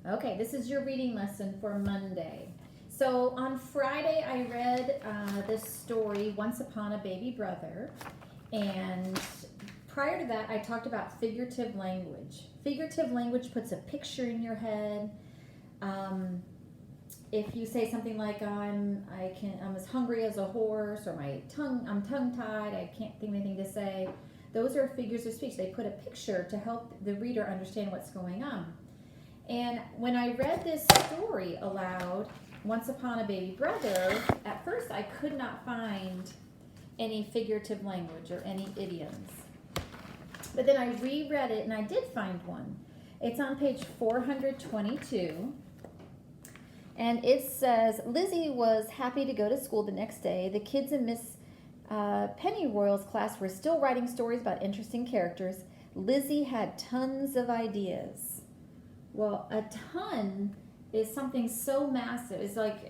Okay, this is your reading lesson for Monday. So on Friday, I read this story, Once Upon a Baby Brother. And prior to that, I talked about figurative language. Figurative language puts a picture in your head. If you say something like I'm as hungry as a horse, or I'm tongue-tied, I can't think of anything to say, those are figures of speech. They put a picture to help the reader understand what's going on. And when I read this story aloud, Once Upon a Baby Brother, at first I could not find any figurative language or any idioms. But then I reread it and I did find one. It's on page 422. And it says, Lizzie was happy to go to school the next day. The kids in Miss Pennyroyal's class were still writing stories about interesting characters. Lizzie had tons of ideas. Well, a ton is something so massive. It's like,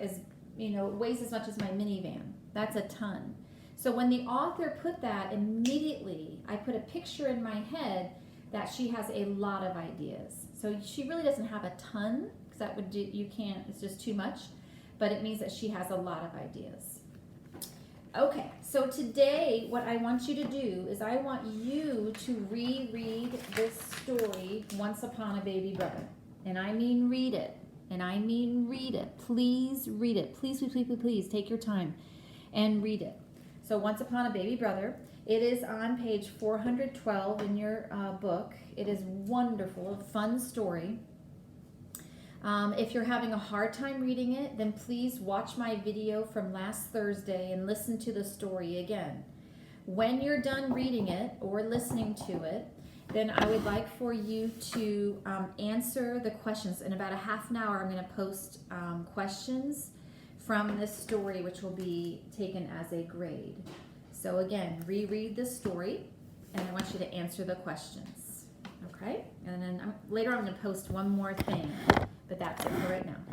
weighs as much as my minivan. That's a ton. So when the author put that, immediately I put a picture in my head that she has a lot of ideas. So she really doesn't have a ton, because that would it's just too much, but it means that she has a lot of ideas. Okay, so today what I want you to do is I want you to reread this story, Once Upon a Baby Brother. And I mean read it. And I mean read it. Please read it. Please, please, please, please take your time and read it. So Once Upon a Baby Brother. It is on page 412 in your book. It is wonderful, a fun story. If you're having a hard time reading it, then please watch my video from last Thursday and listen to the story again. When you're done reading it or listening to it, then I would like for you to answer the questions. In about a half an hour, I'm going to post questions from this story, which will be taken as a grade. So again, reread the story, and I want you to answer the questions. Okay? And then later I'm going to post one more thing, but that's it for right now.